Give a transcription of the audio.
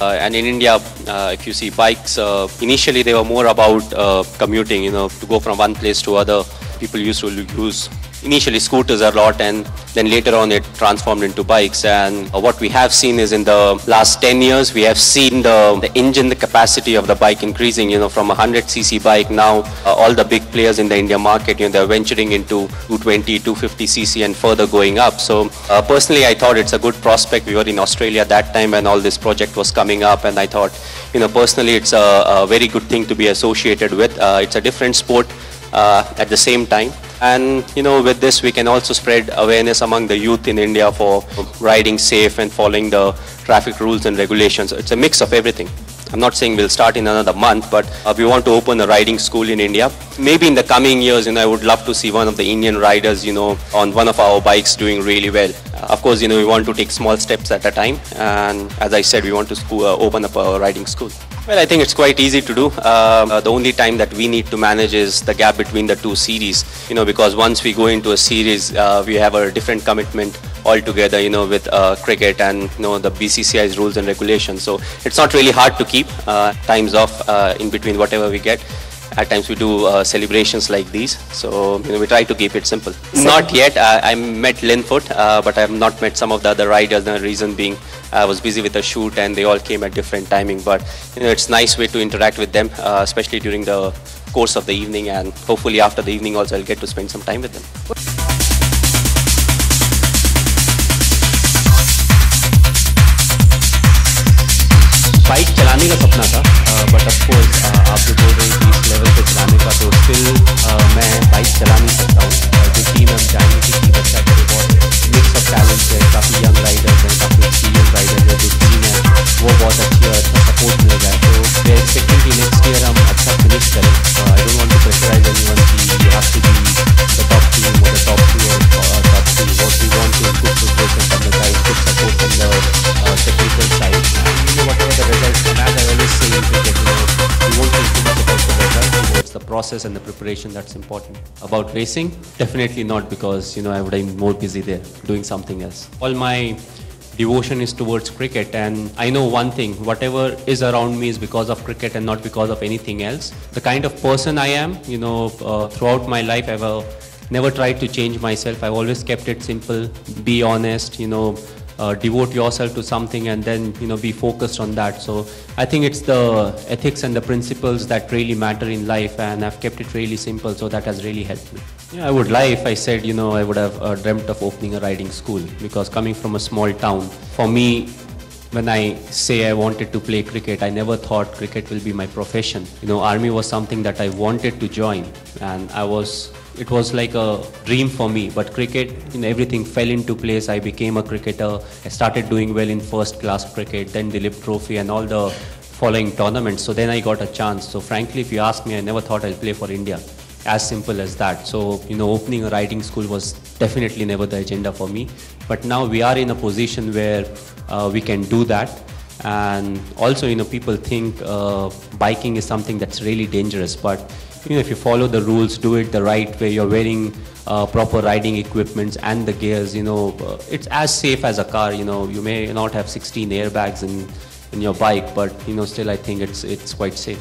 And in India, if you see bikes, initially they were more about commuting, to go from one place to other. People used to use initially scooters a lot, and then later on it transformed into bikes. And what we have seen is in the last 10 years, we have seen the engine, the capacity of the bike increasing, from a 100cc bike. Now all the big players in the India market, they're venturing into 220, 250cc and further going up. So personally, I thought it's a good prospect. We were in Australia that time when all this project was coming up, and I thought, personally, it's a very good thing to be associated with. It's a different sport at the same time. And with this we can also spread awareness among the youth in India for riding safe and following the traffic rules and regulations. It's a mix of everything. I'm not saying we'll start in another month, but we want to open a riding school in India. Maybe in the coming years, I would love to see one of the Indian riders, on one of our bikes doing really well. Of course, we want to take small steps at a time. And as I said, we want to open up a riding school. Well, I think it's quite easy to do. The only time that we need to manage is the gap between the two series, because once we go into a series, we have a different commitment altogether, with cricket and, the BCCI's rules and regulations. So it's not really hard to keep times off in between whatever we get. At times we do celebrations like these, so we try to keep it simple. Not yet. I met Linfoot, but I have not met some of the other riders. The reason being, I was busy with a shoot and they all came at different timing. But it's a nice way to interact with them, especially during the course of the evening, and hopefully after the evening also I'll get to spend some time with them. Bike चलाने का सपना था, but of course आप जो बोल रहे हैं इस लेवल पे चलाने का, तो स्टिल मैं बाइक चला नहीं सकता हूँ. जो टीम हम चाहेंगे कि टीम अच्छा करे, बहुत मिक्स ऑफ टैलेंट्स है, काफ़ी यंग राइडर्स हैं, काफ़ी एक्सपीरियंस राइडर्स हैं. जो टीम है वो बहुत अच्छी और अच्छा सपोर्ट मिल जाए. तो वी आर एक्सपेक्टिंग कि नेक्स्ट ईयर हम अच्छा फिनिश करें. I don't want to pressurise anyone कि you have to be the top team और the top 2 or top 3. What we want is good preparation from the guys, good support from the technical side. Whatever the results, and as I always say in cricket, you won't think too much about the result. It's the process and the preparation that's important. About racing, definitely not, because I would have been more busy there doing something else. All my devotion is towards cricket, and I know one thing: whatever is around me is because of cricket and not because of anything else. The kind of person I am, throughout my life, I've never tried to change myself. I've always kept it simple, be honest, devote yourself to something, and then be focused on that. So I think it's the ethics and the principles that really matter in life, and I've kept it really simple, so that has really helped me. Yeah, I would lie if I said I would have dreamt of opening a riding school, because coming from a small town, for me, when I say I wanted to play cricket, I never thought cricket will be my profession. Army was something that I wanted to join, and it was like a dream for me. But cricket, everything fell into place. I became a cricketer. I started doing well in first class cricket, then Dilip Trophy and all the following tournaments. So then I got a chance. So frankly, if you ask me, I never thought I'll play for India. As simple as that. So, opening a riding school was definitely never the agenda for me. But now we are in a position where we can do that. And also, people think biking is something that's really dangerous. But if you follow the rules, do it the right way, you're wearing proper riding equipments and the gears, it's as safe as a car. You may not have 16 airbags in your bike, but still I think it's quite safe.